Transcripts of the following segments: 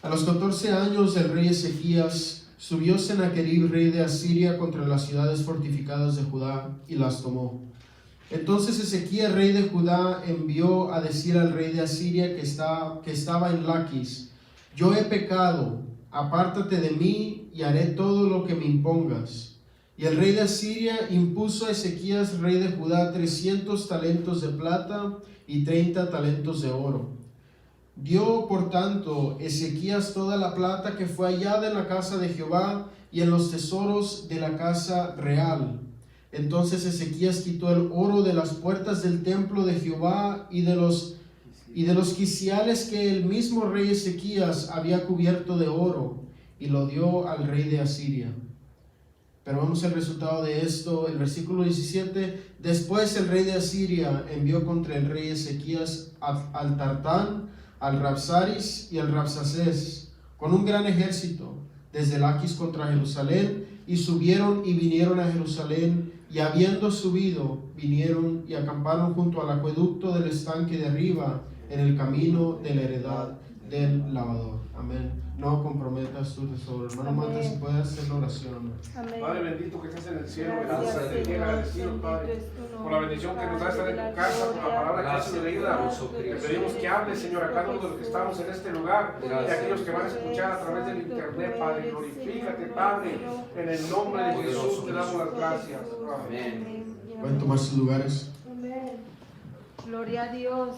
A los 14 años del rey Ezequías subió Sennacherib, rey de Asiria, contra las ciudades fortificadas de Judá y las tomó. Entonces Ezequías, rey de Judá, envió a decir al rey de Asiria que estaba en Laquis: yo he pecado, apártate de mí y haré todo lo que me impongas. Y el rey de Asiria impuso a Ezequías, rey de Judá, 300 talentos de plata y 30 talentos de oro. Dio, por tanto, Ezequías toda la plata que fue hallada en la casa de Jehová y en los tesoros de la casa real. Entonces Ezequías quitó el oro de las puertas del templo de Jehová y de los quiciales que el mismo rey Ezequías había cubierto de oro, y lo dio al rey de Asiria. Pero vemos el resultado de esto, el versículo 17. Después el rey de Asiria envió contra el rey Ezequías al Tartán, al Rabsaris y al Rabsacés, con un gran ejército, desde Laquis contra Jerusalén, y subieron y vinieron a Jerusalén, y habiendo subido, vinieron y acamparon junto al acueducto del estanque de arriba, en el camino de la heredad del lavador. Amén. No comprometas tu tesoro. Hermano Mata, si puedes hacer la oración. Amén. Padre bendito que estás en el cielo, Gracias, gracias a ti, Señor. agradecido, Padre, por la bendición que nos da estar en tu casa, por la palabra que ha sido leída. Te pedimos que hables, Señor, a cada uno de los que estamos en este lugar, y a aquellos que van a escuchar a través del internet, Padre. Glorifícate, Padre, en el nombre de Jesús te damos las gracias. Amén. Pueden tomar sus lugares. Amén. Gloria a Dios.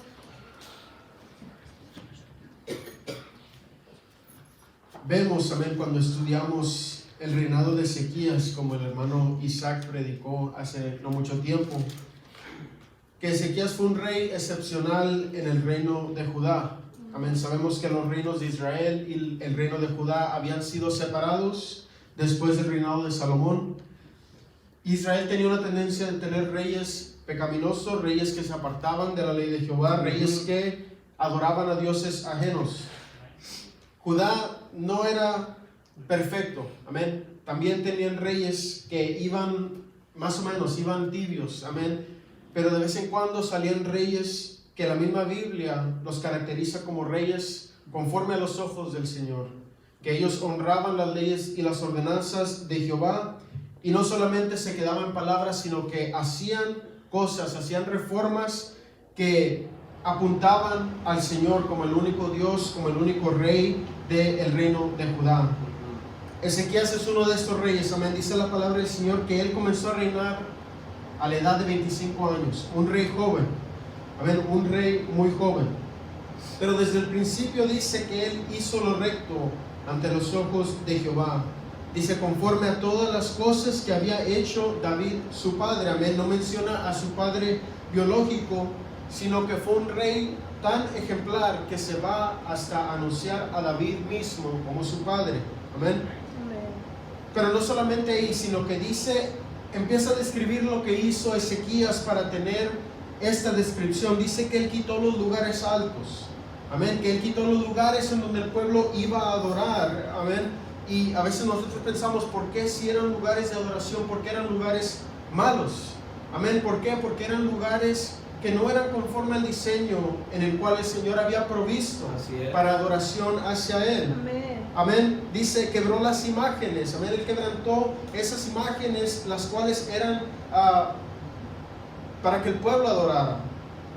Vemos, amén, cuando estudiamos el reinado de Ezequías, como el hermano Isaac predicó hace no mucho tiempo, que Ezequías fue un rey excepcional en el reino de Judá. Amén. Sabemos que los reinos de Israel y el reino de Judá habían sido separados después del reinado de Salomón. Israel tenía una tendencia de tener reyes pecaminosos, reyes que se apartaban de la ley de Jehová, reyes que adoraban a dioses ajenos. Judá no era perfecto, amén. También tenían reyes que iban más o menos, iban tibios, amén. Pero de vez en cuando salían reyes que la misma Biblia los caracteriza como reyes conforme a los ojos del Señor, que ellos honraban las leyes y las ordenanzas de Jehová, y no solamente se quedaban en palabras, sino que hacían cosas, hacían reformas que apuntaban al Señor como el único Dios, como el único rey del reino de Judá. Ezequías es uno de estos reyes, amén. Dice la palabra del Señor que él comenzó a reinar a la edad de 25 años, un rey joven, amén, un rey muy joven. Pero desde el principio dice que él hizo lo recto ante los ojos de Jehová. Dice, conforme a todas las cosas que había hecho David su padre, amén. No menciona a su padre biológico, sino que fue un rey tan ejemplar que se va hasta anunciar a David mismo como su padre. Amén. Pero no solamente ahí, sino que dice, empieza a describir lo que hizo Ezequías para tener esta descripción. Dice que él quitó los lugares altos. Amén. Que él quitó los lugares en donde el pueblo iba a adorar. Amén. Y a veces nosotros pensamos, ¿por qué si eran lugares de adoración? ¿Por qué eran lugares malos? Amén. ¿Por qué? Porque eran lugares que no eran conforme al diseño en el cual el Señor había provisto para adoración hacia Él. Amén. Amén. Dice, quebró las imágenes. Amén. Él quebrantó esas imágenes, las cuales eran para que el pueblo adorara.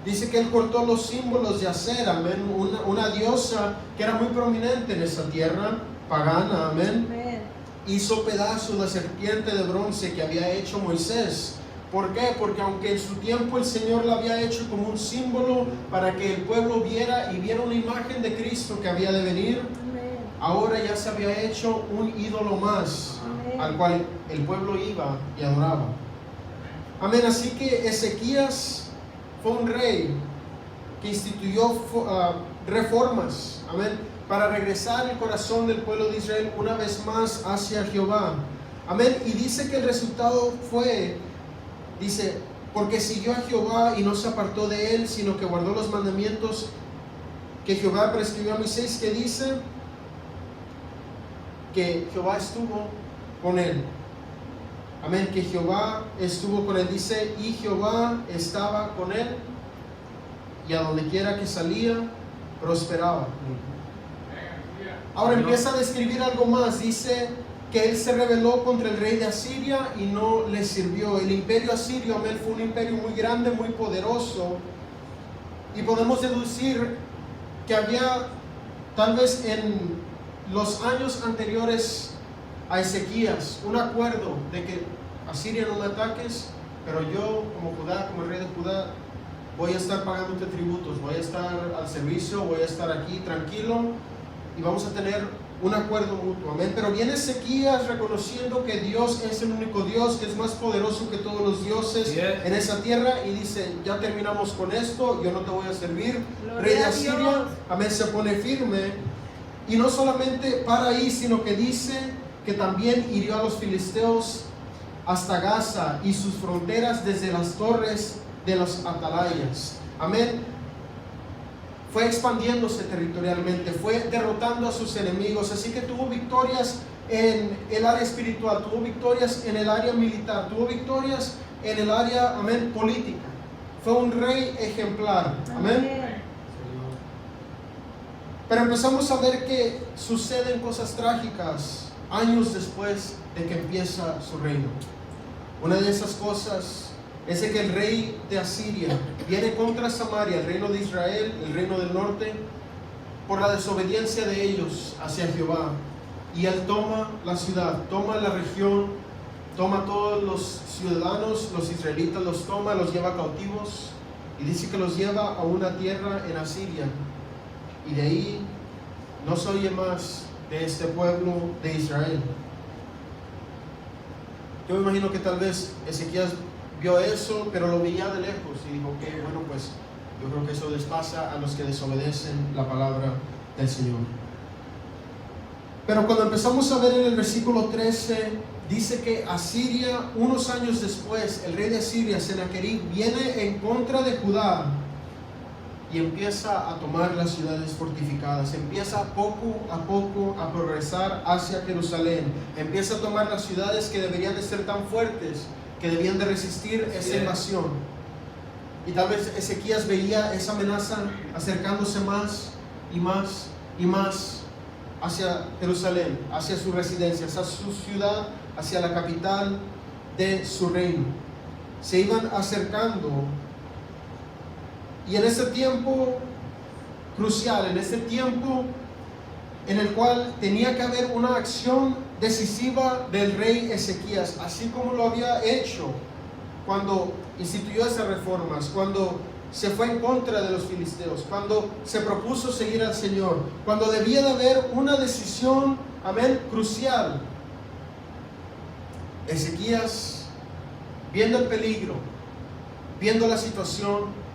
Dice que él cortó los símbolos de Acera, amén, una diosa que era muy prominente en esa tierra pagana, amén. Amén. Hizo pedazos la serpiente de bronce que había hecho Moisés. ¿Por qué? Porque aunque en su tiempo el Señor la había hecho como un símbolo para que el pueblo viera una imagen de Cristo que había de venir, Amén. ahora ya se había hecho un ídolo más, Amén. al cual el pueblo iba y adoraba. Amén. Así que Ezequías fue un rey que instituyó reformas, amén, para regresar el corazón del pueblo de Israel una vez más hacia Jehová. Amén. Y dice que el resultado fue, dice, porque siguió a Jehová y no se apartó de él, sino que guardó los mandamientos que Jehová prescribió a Moisés, que dice que Jehová estuvo con él. Amén, que Jehová estuvo con él. Dice, y Jehová estaba con él, y a donde quiera que salía, prosperaba. Ahora empieza a describir algo más. Dice que él se rebeló contra el rey de Asiria y no le sirvió. El imperio asirio, amén, fue un imperio muy grande, muy poderoso. Y podemos deducir que había, tal vez en los años anteriores a Ezequías, un acuerdo de que Asiria no me ataques, pero yo como Judá, como el rey de Judá, voy a estar pagándote tributos, voy a estar al servicio, voy a estar aquí tranquilo y vamos a tener un acuerdo mutuo, amén. Pero viene Ezequías reconociendo que Dios es el único Dios, que es más poderoso que todos los dioses en esa tierra, y dice, ya terminamos con esto, yo no te voy a servir. Rey de Asiria, amén, se pone firme, y no solamente para ahí, sino que dice que también hirió a los filisteos hasta Gaza y sus fronteras desde las torres de los atalayas, amén. Fue expandiéndose territorialmente, fue derrotando a sus enemigos, así que tuvo victorias en el área espiritual, tuvo victorias en el área militar, tuvo victorias en el área, amén, política. Fue un rey ejemplar, amén. Pero empezamos a ver que suceden cosas trágicas años después de que empieza su reino. Una de esas cosas es de que el rey de Asiria viene contra Samaria, el reino de Israel, el reino del norte, por la desobediencia de ellos hacia Jehová. Y él toma la ciudad, toma la región, toma a todos los ciudadanos, los israelitas los toma, los lleva cautivos, y dice que los lleva a una tierra en Asiria. Y de ahí no se oye más de este pueblo de Israel. Yo me imagino que tal vez Ezequías vio eso, pero lo veía de lejos y dijo, ok, bueno, pues yo creo que eso les pasa a los que desobedecen la palabra del Señor. Pero cuando empezamos a ver en el versículo 13, dice que Asiria, unos años después, el rey de Asiria, Sennacherib, viene en contra de Judá y empieza a tomar las ciudades fortificadas, empieza poco a progresar hacia Jerusalén, empieza a tomar las ciudades que deberían de ser tan fuertes, que debían de resistir esa invasión. Y tal vez Ezequías veía esa amenaza acercándose más y más y más hacia Jerusalén, hacia su residencia, hacia su ciudad, hacia la capital de su reino. Se iban acercando. Y en ese tiempo crucial, en ese tiempo en el cual tenía que haber una acción decisiva del rey Ezequías, así como lo había hecho cuando instituyó esas reformas, cuando se fue en contra de los filisteos, cuando se propuso seguir al Señor, cuando debía de haber una decisión, amén, crucial. Ezequías, viendo el peligro, viendo la situación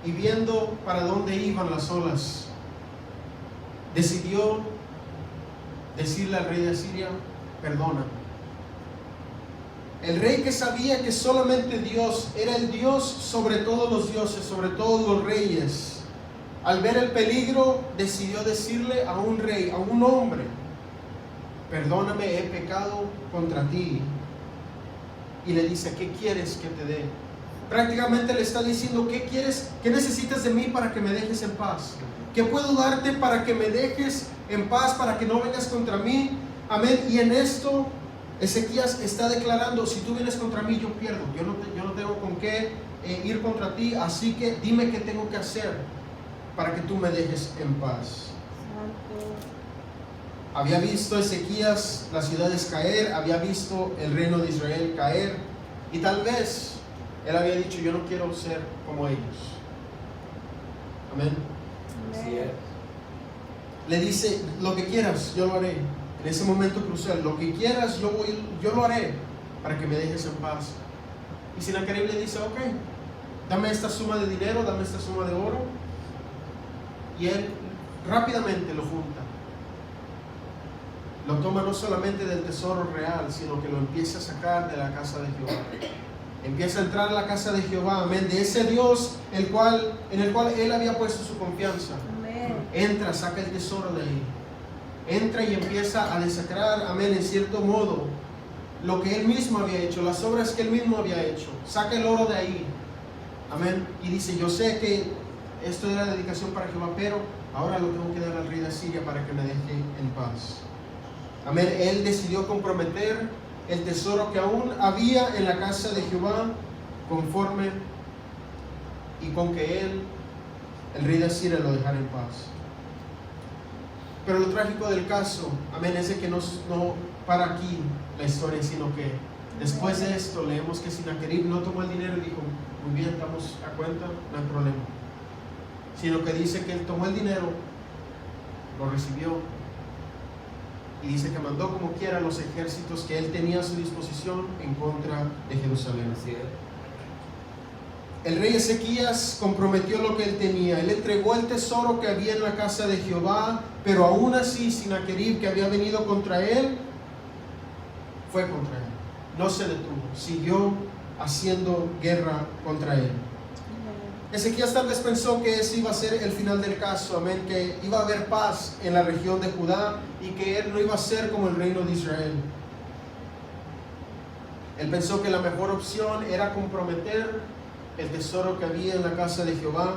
y viendo para dónde iban las olas, decidió decirle al rey de Asiria, perdona. El rey que sabía que solamente Dios era el Dios sobre todos los dioses, sobre todos los reyes, al ver el peligro decidió decirle a un rey, a un hombre, perdóname, he pecado contra ti. Y le dice, ¿qué quieres que te dé? Prácticamente le está diciendo, ¿qué quieres? ¿Qué necesitas de mí para que me dejes en paz? ¿Qué puedo darte para que me dejes en paz, para que no vengas contra mí? Amén. Y en esto Ezequías está declarando, si tú vienes contra mí, yo pierdo. Yo no tengo con qué ir contra ti, así que dime qué tengo que hacer para que tú me dejes en paz. Había visto Ezequías las ciudades caer, había visto el reino de Israel caer, y tal vez él había dicho, yo no quiero ser como ellos. Amén. Así es. Le dice, lo que quieras, yo lo haré. En ese momento crucial, lo que quieras, yo lo haré para que me dejes en paz. Y Sennacherib le dice, ok, dame esta suma de dinero, dame esta suma de oro. Y él rápidamente lo junta. Lo toma no solamente del tesoro real, sino que lo empieza a sacar de la casa de Jehová. Empieza a entrar a la casa de Jehová, amén, de ese Dios en el cual él había puesto su confianza. Amén. Entra, saca el tesoro de ahí. Entra y empieza a desacrar, amén, en cierto modo, lo que él mismo había hecho, las obras que él mismo había hecho. Saca el oro de ahí, amén, y dice, yo sé que esto era dedicación para Jehová, pero ahora lo tengo que dar al rey de Asiria para que me deje en paz. Amén. Él decidió comprometer el tesoro que aún había en la casa de Jehová conforme y con que él, el rey de Asiria, lo dejara en paz. Pero lo trágico del caso, amén, es de que no para aquí la historia, sino que después de esto leemos que Sinaquerib no tomó el dinero y dijo, muy bien, estamos a cuenta, no hay problema. Sino que dice que él tomó el dinero, lo recibió y dice que mandó como quiera los ejércitos que él tenía a su disposición en contra de Jerusalén. Así es. El rey Ezequías comprometió lo que él tenía. Él entregó el tesoro que había en la casa de Jehová, pero aún así Sinaquerib, que había venido contra él, fue contra él. No se detuvo, siguió haciendo guerra contra él. Ezequías tal vez pensó que ese iba a ser el final del caso, amén, que iba a haber paz en la región de Judá y que él no iba a ser como el reino de Israel. Él pensó que la mejor opción era comprometer el tesoro que había en la casa de Jehová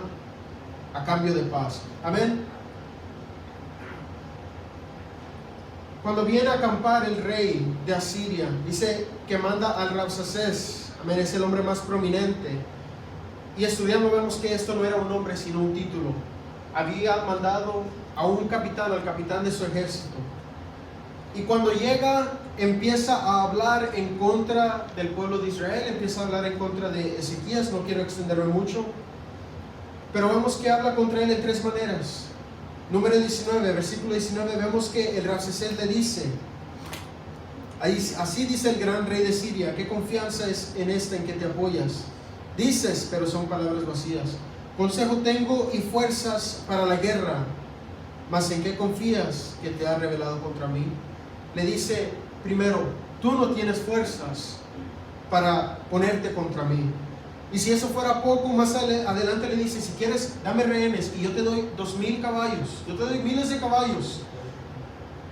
a cambio de paz. Amén. Cuando viene a acampar el rey de Asiria, dice que manda al Rabsacés, amén, es el hombre más prominente. Y estudiando vemos que esto no era un nombre sino un título. Había mandado a un capitán, al capitán de su ejército. Y cuando llega, empieza a hablar en contra del pueblo de Israel, empieza a hablar en contra de Ezequías. No quiero extenderme mucho, pero vemos que habla contra él en tres maneras. Número 19, versículo 19, vemos que el Rabsacés le dice, así dice el gran rey de Siria, ¿qué confianza es en esta en que te apoyas? Dices, pero son palabras vacías. Consejo tengo y fuerzas para la guerra, mas ¿en qué confías que te ha revelado contra mí? Le dice, primero, tú no tienes fuerzas para ponerte contra mí. Y si eso fuera poco, más adelante le dice, si quieres, dame rehenes y yo te doy 2,000 caballos, yo te doy miles de caballos.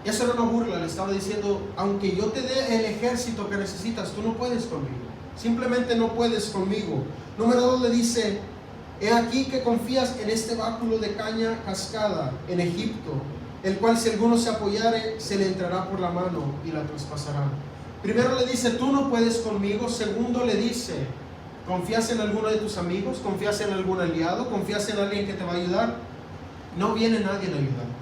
Eso era una burla, le estaba diciendo, aunque yo te dé el ejército que necesitas, tú no puedes conmigo. Simplemente no puedes conmigo. Número 2 le dice, he aquí que confías en este báculo de caña cascada en Egipto, el cual si alguno se apoyare, se le entrará por la mano y la traspasará. Primero le dice, tú no puedes conmigo. Segundo le dice, ¿confías en alguno de tus amigos? ¿Confías en algún aliado? ¿Confías en alguien que te va a ayudar? No viene nadie a ayudar.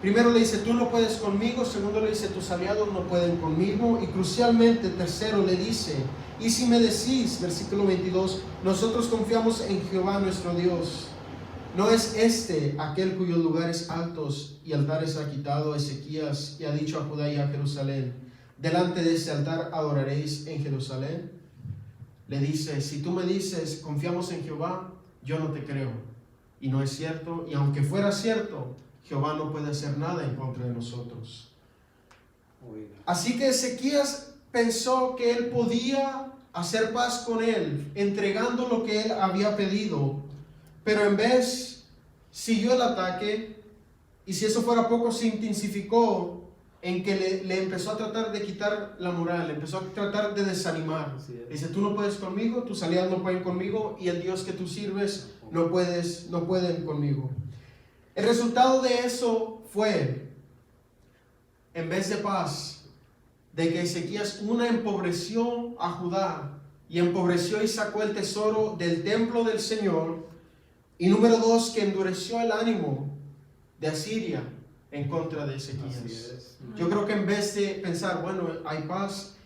Primero le dice, tú no puedes conmigo. Segundo le dice, tus aliados no pueden conmigo. Y crucialmente, tercero le dice, y si me decís, versículo 22, nosotros confiamos en Jehová nuestro Dios. ¿No es este aquel cuyos lugares altos y altares ha quitado Ezequías y ha dicho a Judá y a Jerusalén, delante de ese altar adoraréis en Jerusalén? Le dice, si tú me dices, confiamos en Jehová, yo no te creo. Y no es cierto, y aunque fuera cierto, Jehová no puede hacer nada en contra de nosotros. Así que Ezequías pensó que él podía hacer paz con él, entregando lo que él había pedido, pero en vez siguió el ataque, y si eso fuera poco, se intensificó en que le empezó a tratar de quitar la moral, le empezó a tratar de desanimar. Dice, tú no puedes conmigo, tus aliados no pueden conmigo, y el Dios que tú sirves no pueden conmigo. El resultado de eso fue, en vez de paz, de que Ezequías empobreció a Judá, y empobreció y sacó el tesoro del templo del Señor. Y número 2, que endureció el ánimo de Asiria en contra de Ezequías. Yo creo que en vez de pensar, bueno, hay paz,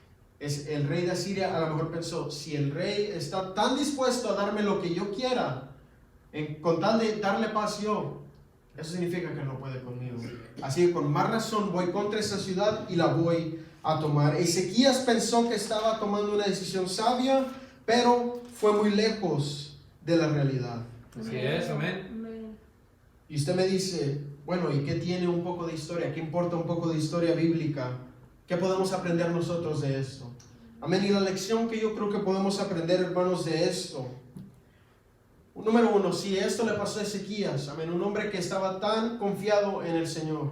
el rey de Asiria a lo mejor pensó, si el rey está tan dispuesto a darme lo que yo quiera, con tal de darle paz yo, eso significa que no puede conmigo. Así que con más razón voy contra esa ciudad y la voy a tomar. Ezequías pensó que estaba tomando una decisión sabia, pero fue muy lejos de la realidad. Así es, amén. Y usted me dice, bueno, ¿y qué tiene un poco de historia? ¿Qué importa un poco de historia bíblica? ¿Qué podemos aprender nosotros de esto? Amén. Y la lección que yo creo que podemos aprender, hermanos, de esto. Número 1, si esto le pasó a Ezequías, amén, un hombre que estaba tan confiado en el Señor,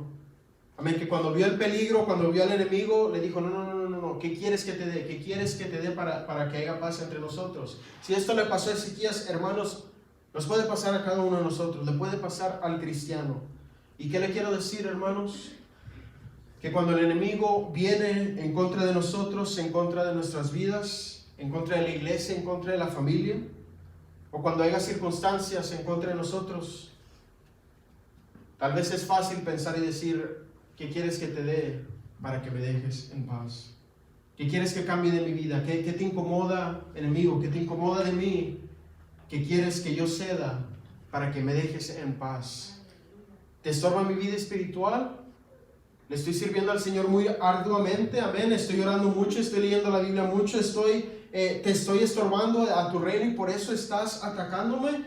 amén, que cuando vio el peligro, cuando vio al enemigo, le dijo, no, ¿qué quieres que te dé? ¿Qué quieres que te dé para que haya paz entre nosotros? Si esto le pasó a Ezequías, hermanos, Nos puede pasar a cada uno de nosotros, le puede pasar al cristiano. ¿Y qué le quiero decir, hermanos? Que cuando el enemigo viene en contra de nosotros, en contra de nuestras vidas, en contra de la iglesia, en contra de la familia, o cuando haya circunstancias en contra de nosotros, tal vez es fácil pensar y decir, ¿qué quieres que te dé para que me dejes en paz? ¿Qué quieres que cambie de mi vida? ¿Qué te incomoda, enemigo? ¿Qué te incomoda de mí? ¿Qué quieres que yo ceda para que me dejes en paz? ¿Te estorba mi vida espiritual? ¿Le estoy sirviendo al Señor muy arduamente? Amén. Estoy orando mucho, estoy leyendo la Biblia mucho, te estoy estorbando a tu reino y por eso estás atacándome.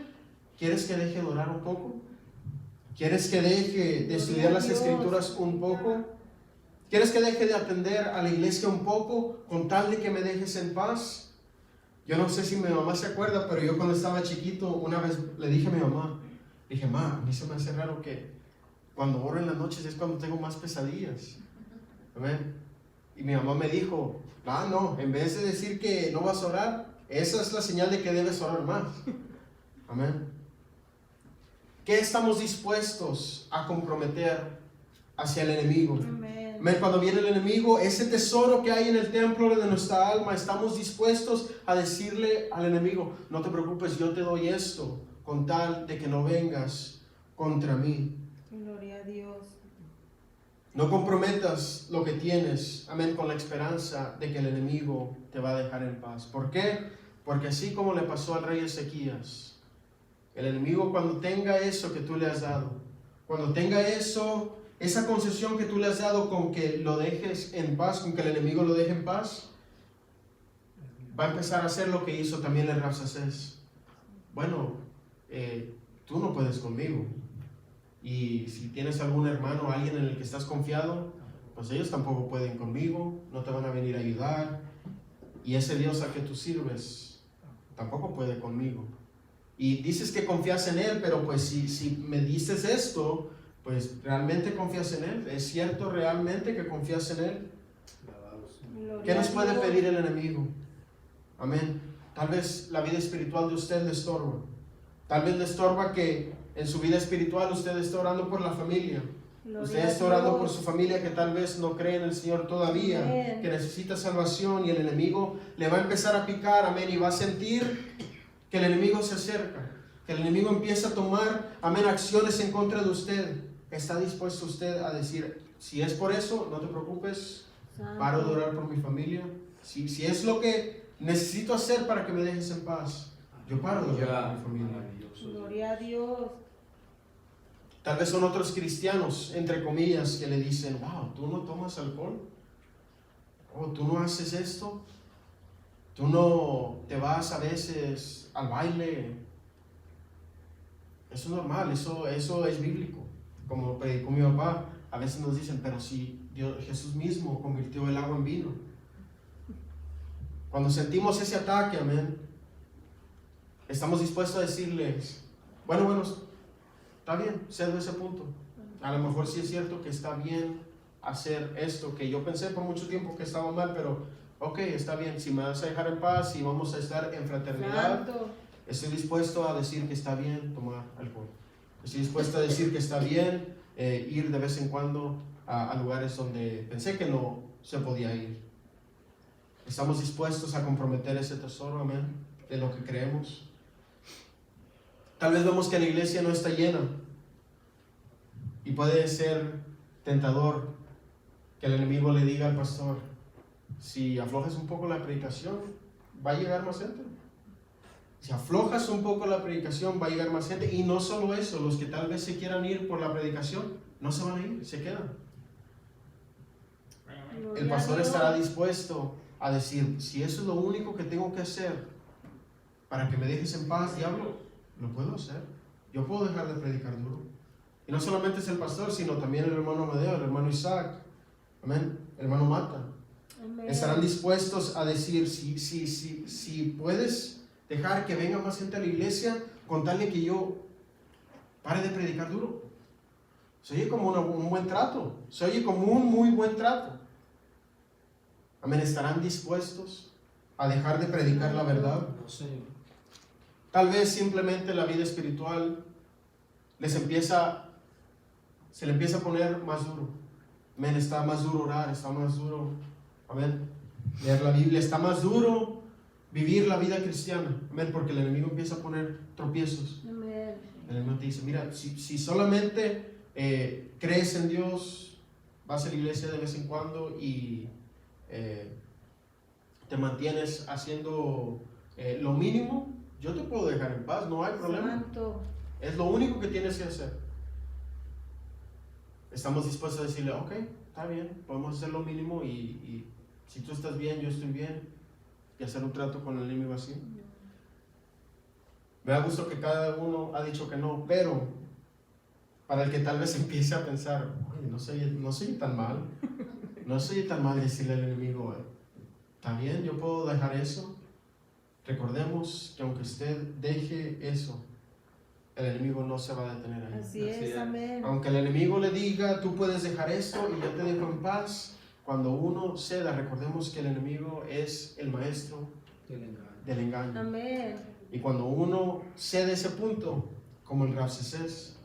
¿Quieres que deje de orar un poco? ¿Quieres que deje de estudiar las Escrituras un poco? ¿Quieres que deje de atender a la iglesia un poco con tal de que me dejes en paz? Yo no sé si mi mamá se acuerda, pero yo cuando estaba chiquito, una vez le dije a mi mamá, ma, a mí se me hace raro que cuando oro en las noches es cuando tengo más pesadillas. Amén. Y mi mamá me dijo, no, en vez de decir que no vas a orar, esa es la señal de que debes orar más. Amén. ¿Qué estamos dispuestos a comprometer hacia el enemigo? Amén. Cuando viene el enemigo, ese tesoro que hay en el templo de nuestra alma, estamos dispuestos a decirle al enemigo, no te preocupes, yo te doy esto, con tal de que no vengas contra mí. Gloria a Dios. No comprometas lo que tienes, amén, con la esperanza de que el enemigo te va a dejar en paz. ¿Por qué? Porque así como le pasó al rey Ezequías, el enemigo cuando tenga eso que tú le has dado, cuando tenga eso, esa concesión que tú le has dado con que lo dejes en paz, con que el enemigo lo deje en paz, va a empezar a hacer lo que hizo también el Rabsacés. Bueno, tú no puedes conmigo. Y si tienes algún hermano, alguien en el que estás confiado, pues ellos tampoco pueden conmigo, no te van a venir a ayudar. Y ese Dios a que tú sirves tampoco puede conmigo. Y dices que confías en Él, pero pues si me dices esto, pues realmente confías en Él. ¿Es cierto realmente que confías en Él? ¿Qué nos puede pedir el enemigo? Amén. Tal vez la vida espiritual de usted le estorba. Tal vez le estorba que en su vida espiritual usted está orando por la familia. Usted está orando por su familia que tal vez no cree en el Señor todavía, amén, que necesita salvación, y el enemigo le va a empezar a picar, amén, y va a sentir que el enemigo se acerca, que el enemigo empieza a tomar, amén, acciones en contra de usted. ¿Está dispuesto usted a decir, si es por eso, no te preocupes, paro de orar por mi familia? Si es lo que necesito hacer para que me dejes en paz, yo paro de orar por mi familia. Gloria a Dios. Tal vez son otros cristianos, entre comillas, que le dicen, wow, tú no tomas alcohol, oh, tú no haces esto, tú no te vas a veces al baile. Eso es normal, eso es bíblico. Como predicó mi papá, a veces nos dicen, pero si Jesús mismo convirtió el agua en vino. Cuando sentimos ese ataque, amén, estamos dispuestos a decirles, bueno, está bien, cedo ese punto. A lo mejor sí es cierto que está bien hacer esto, que yo pensé por mucho tiempo que estaba mal, pero ok, está bien, si me vas a dejar en paz y vamos a estar en fraternidad, Santo. estoy dispuesto a decir que está bien tomar alcohol. Estoy dispuesto a decir que está bien ir de vez en cuando a lugares donde pensé que no se podía ir. Estamos dispuestos a comprometer ese tesoro, amén, de lo que creemos. Tal vez vemos que la iglesia no está llena y puede ser tentador que el enemigo le diga al pastor, si aflojas un poco la predicación, va a llegar más gente. Si aflojas un poco la predicación, va a llegar más gente. Y no solo eso, los que tal vez se quieran ir por la predicación, no se van a ir, se quedan. Gloria El pastor a Dios. estará dispuesto a decir, si eso es lo único que tengo que hacer para que me dejes en paz, diablo, lo puedo hacer. Yo puedo dejar de predicar duro. Y no solamente es el pastor, sino también el hermano Amadeo, el hermano Isaac, amén, el hermano Mata. Amén. Estarán dispuestos a decir, si puedes dejar que venga más gente a la iglesia con tal de que yo pare de predicar duro. Se oye como un buen trato, se oye como un muy buen trato. Amén, estarán dispuestos a dejar de predicar la verdad. No, Señor. Tal vez simplemente la vida espiritual se le empieza a poner más duro. Amén, está más duro orar, está más duro, amén, leer la Biblia, está más duro vivir la vida cristiana. Amén, porque el enemigo empieza a poner tropiezos. Amén. El enemigo te dice, mira, si solamente crees en Dios, vas a la iglesia de vez en cuando y te mantienes haciendo lo mínimo, yo te puedo dejar en paz, no hay problema. Santo. Es lo único que tienes que hacer. Estamos dispuestos a decirle, ok, está bien, podemos hacer lo mínimo y si tú estás bien, yo estoy bien, y hacer un trato con el enemigo así. Me da gusto que cada uno ha dicho que no, pero para el que tal vez empiece a pensar, oye, no soy tan mal, no soy tan mal decirle al enemigo, está bien, yo puedo dejar eso. Recordemos que aunque usted deje eso, el enemigo no se va a detener ahí. Así es, amén. Aunque el enemigo le diga, tú puedes dejar esto y yo te dejo en paz, cuando uno ceda, recordemos que el enemigo es el maestro del engaño. Amén. Y cuando uno cede ese punto, como el Ramsés,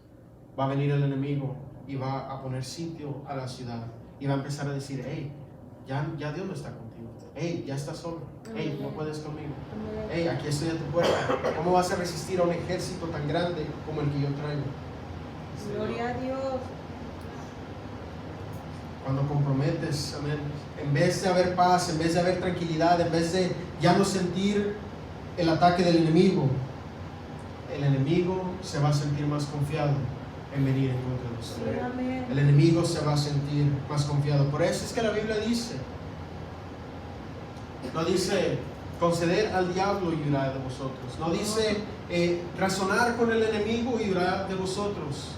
va a venir el enemigo y va a poner sitio a la ciudad y va a empezar a decir, hey, ya Dios no está contigo, hey, ya estás solo, hey, no puedes conmigo, hey, aquí estoy a tu puerta. ¿Cómo vas a resistir a un ejército tan grande como el que yo traigo? Gloria a Dios. Cuando comprometes, amén, en vez de haber paz, en vez de haber tranquilidad, en vez de ya no sentir el ataque del enemigo, el enemigo se va a sentir más confiado en venir en contra de usted. Sí, amén. El enemigo se va a sentir más confiado. Por eso es que la Biblia dice, no dice conceder al diablo y huirá de vosotros, no dice razonar con el enemigo y huirá de vosotros,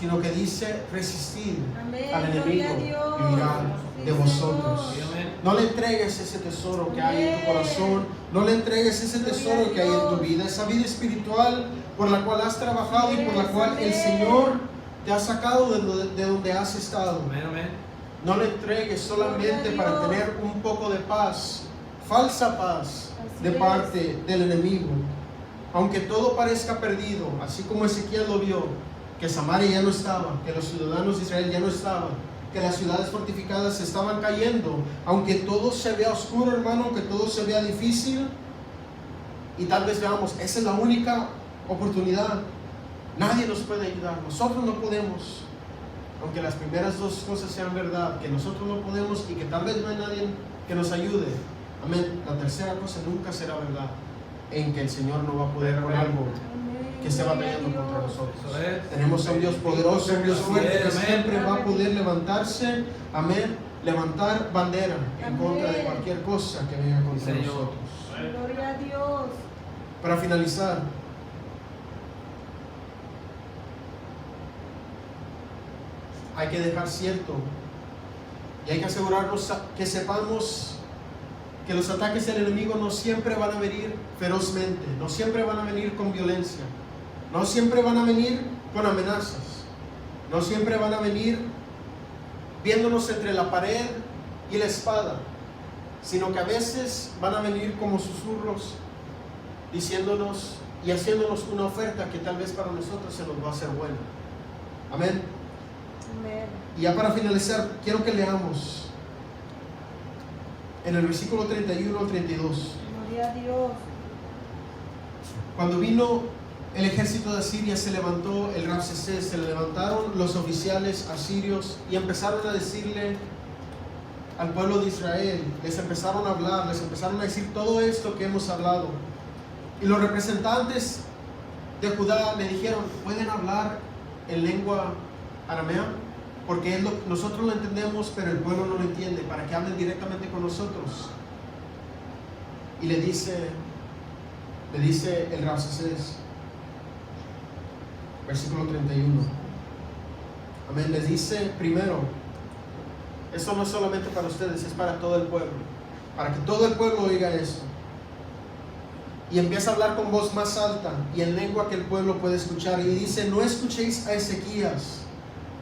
sino que dice resistir Amén. al enemigo Gloria a Dios. y huirá Sí, de vosotros. Señor. No le entregues ese tesoro que hay en tu corazón, no le entregues ese tesoro que hay en tu vida, esa vida espiritual por la cual has trabajado y por la cual el Señor te ha sacado de donde has estado. Amén, amén. No le entregues solamente para tener un poco de paz, falsa paz de parte del enemigo. Aunque todo parezca perdido, así como Ezequiel lo vio, que Samaria ya no estaba, que los ciudadanos de Israel ya no estaban, que las ciudades fortificadas se estaban cayendo, aunque todo se vea oscuro, hermano, aunque todo se vea difícil, y tal vez veamos, esa es la única oportunidad, nadie nos puede ayudar, nosotros no podemos, aunque las primeras dos cosas sean verdad, que nosotros no podemos y que tal vez no hay nadie que nos ayude, amén, la tercera cosa nunca será verdad, en que el Señor no va a poder con algo que esté batallando contra nosotros. Tenemos a un Dios poderoso, un Dios fuerte que siempre va a poder levantarse, amén, levantar bandera en contra de cualquier cosa que venga contra nosotros. Gloria a Dios. Para finalizar, hay que dejar cierto y hay que asegurarnos que sepamos que los ataques del enemigo no siempre van a venir ferozmente, no siempre van a venir con violencia, no siempre van a venir con amenazas, no siempre van a venir viéndonos entre la pared y la espada, sino que a veces van a venir como susurros diciéndonos y haciéndonos una oferta que tal vez para nosotros se nos va a hacer buena. Amén. Amén. Y ya para finalizar, quiero que leamos en el versículo 31 al 32. Gloria a Dios. Cuando vino el ejército de Asiria, se levantó el Ramsés, se levantaron los oficiales asirios y empezaron a decirle al pueblo de Israel, les empezaron a hablar, les empezaron a decir todo esto que hemos hablado. Y los representantes de Judá le dijeron, ¿pueden hablar en lengua aramea? Porque nosotros lo entendemos, pero el pueblo no lo entiende, para que hablen directamente con nosotros. Y le dice el Ramsés, versículo 31. Amén. Les dice primero, esto no es solamente para ustedes, es para todo el pueblo, para que todo el pueblo oiga esto. Y empieza a hablar con voz más alta y en lengua que el pueblo puede escuchar. Y dice, no escuchéis a Ezequías,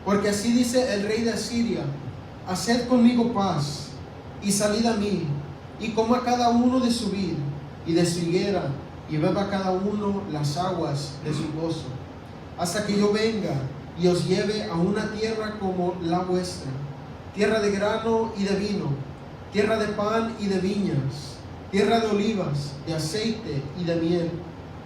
porque así dice el rey de Asiria, haced conmigo paz y salid a mí, y coma cada uno de su vid y de su higuera y beba cada uno las aguas de su gozo, hasta que yo venga y os lleve a una tierra como la vuestra, tierra de grano y de vino, tierra de pan y de viñas, tierra de olivas, de aceite y de miel,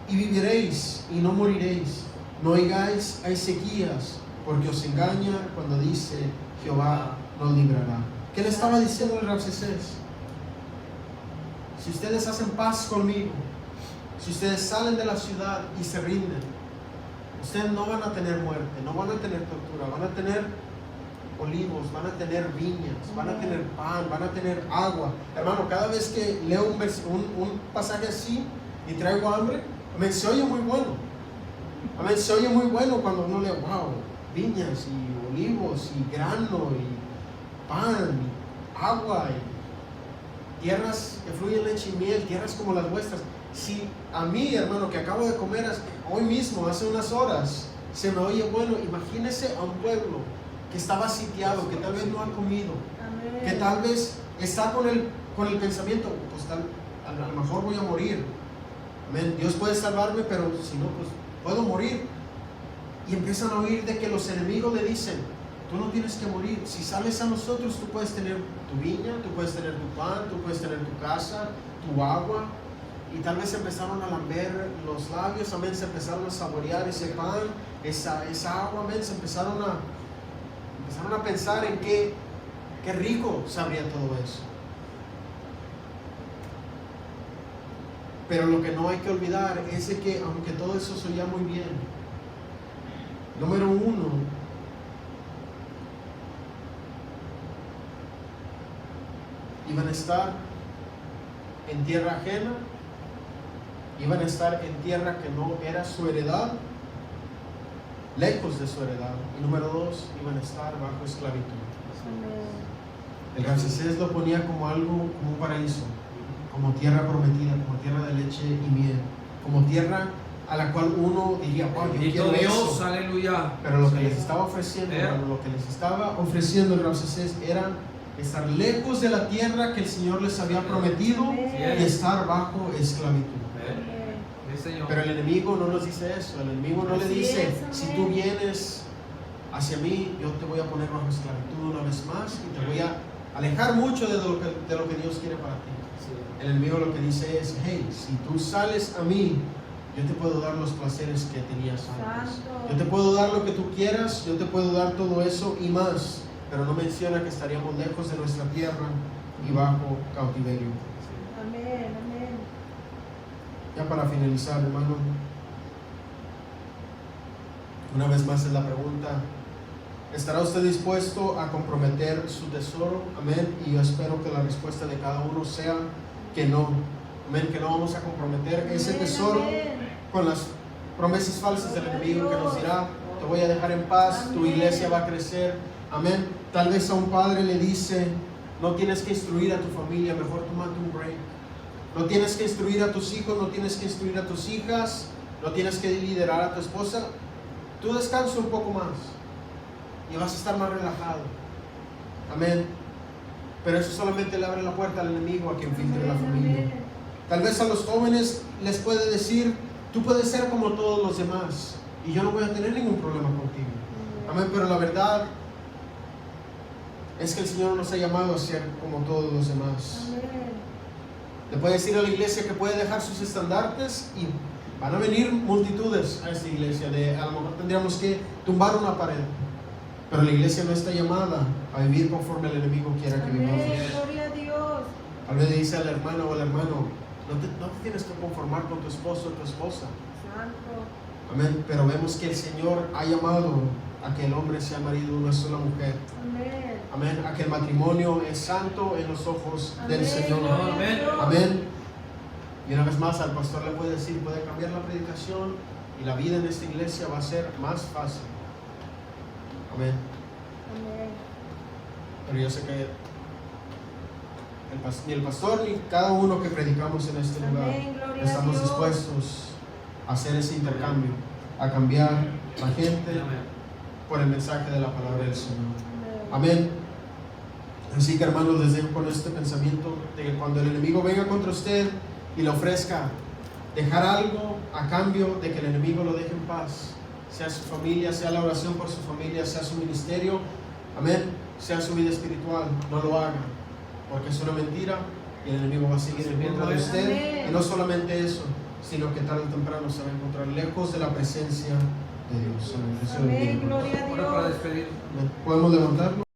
y viviréis y no moriréis. No oigáis a Ezequías, porque os engaña cuando dice: Jehová nos librará. ¿Qué le estaba diciendo el Ramsés? Si ustedes hacen paz conmigo, si ustedes salen de la ciudad y se rinden, ustedes no van a tener muerte, no van a tener tortura, van a tener olivos, van a tener viñas, van a tener pan, van a tener agua. Hermano, cada vez que leo un pasaje así y traigo hambre, se oye muy bueno. Se oye muy bueno cuando uno lee, wow, viñas y olivos y grano y pan y agua y tierras que fluyen leche y miel, tierras como las vuestras. Si a mí, hermano, que acabo de comer hoy mismo, hace unas horas, se me oye bueno, imagínese a un pueblo que estaba sitiado, que tal vez no ha comido, que tal vez está con el pensamiento, pues a lo mejor voy a morir. Amén. Dios puede salvarme, pero si no, pues puedo morir. Y empiezan a oír de que los enemigos le dicen: tú no tienes que morir, si sales a nosotros tú puedes tener tu viña, tú puedes tener tu pan, tú puedes tener tu casa, tu agua. Y tal vez empezaron a lamber los labios, amén, se empezaron a saborear ese pan, esa agua, amén, se empezaron a pensar en qué rico sabría todo eso. Pero lo que no hay que olvidar es de que aunque todo eso se oía muy bien, número uno, iban a estar en tierra ajena, iban a estar en tierra que no era su heredad, lejos de su heredad. Y número dos, iban a estar bajo esclavitud. El Ramsés lo ponía como algo, como un paraíso, como tierra prometida, como tierra de leche y miel, como tierra a la cual uno diría: wow, yo quiero Dios, eso. aleluya. Pero lo que les estaba ofreciendo, el Ramsés era estar lejos de la tierra que el Señor les había prometido y estar bajo esclavitud. Pero el enemigo no nos dice eso. El enemigo no le dice: si tú vienes hacia mí, yo te voy a poner bajo esclavitud una vez más y te voy a alejar mucho de lo que Dios quiere para ti. El enemigo lo que dice es: hey, si tú sales a mí, yo te puedo dar los placeres que tenías antes. Yo te puedo dar lo que tú quieras, yo te puedo dar todo eso y más. Pero no menciona que estaríamos lejos de nuestra tierra y bajo cautiverio. Amén, amén. Ya para finalizar, hermano, una vez más es la pregunta: ¿estará usted dispuesto a comprometer su tesoro? Amén. Y yo espero que la respuesta de cada uno sea que no. Amén. Que no vamos a comprometer ese tesoro con las promesas falsas del enemigo que nos dirá: te voy a dejar en paz, tu iglesia va a crecer. Amén. Tal vez a un padre le dice: no tienes que instruir a tu familia, mejor tómate un break. No tienes que instruir a tus hijos, no tienes que instruir a tus hijas, no tienes que liderar a tu esposa. Tú descansa un poco más y vas a estar más relajado. Amén. Pero eso solamente le abre la puerta al enemigo a que infiltre la familia. Tal vez a los jóvenes les puede decir: tú puedes ser como todos los demás y yo no voy a tener ningún problema contigo. Amén. Pero la verdad es que el Señor nos ha llamado a ser como todos los demás. Le puede decir a la iglesia que puede dejar sus estandartes y van a venir multitudes a esta iglesia. A lo mejor tendríamos que tumbar una pared. Pero la iglesia no está llamada a vivir conforme el enemigo quiera que vivamos. Gloria a Dios. Tal vez le dice al hermano o al hermano: no te tienes que conformar con tu esposo o tu esposa. Santo. Amén. Pero vemos que el Señor ha llamado a que el hombre sea marido de una sola mujer. Amén. Amén. A que el matrimonio es santo en los ojos del Señor. Amén. Amén. Y una vez más al pastor le puede decir: puede cambiar la predicación y la vida en esta iglesia va a ser más fácil. Amén. Amén. Pero yo sé que ni el pastor ni cada uno que predicamos en este lugar estamos dispuestos a hacer ese intercambio, a cambiar la gente por el mensaje de la palabra del Señor. Amén. Así que, hermanos, les dejo con este pensamiento de que cuando el enemigo venga contra usted y le ofrezca dejar algo a cambio de que el enemigo lo deje en paz, sea su familia, sea la oración por su familia, sea su ministerio, amén, sea su vida espiritual, no lo haga, porque es una mentira y el enemigo va a seguir en contra de usted. Amén. Y no solamente eso, sino que tarde o temprano se va a encontrar lejos de la presencia de Dios. Amén. Dios le Amén, bendiga. gloria a Ahora para Dios. despedir. Podemos levantarnos.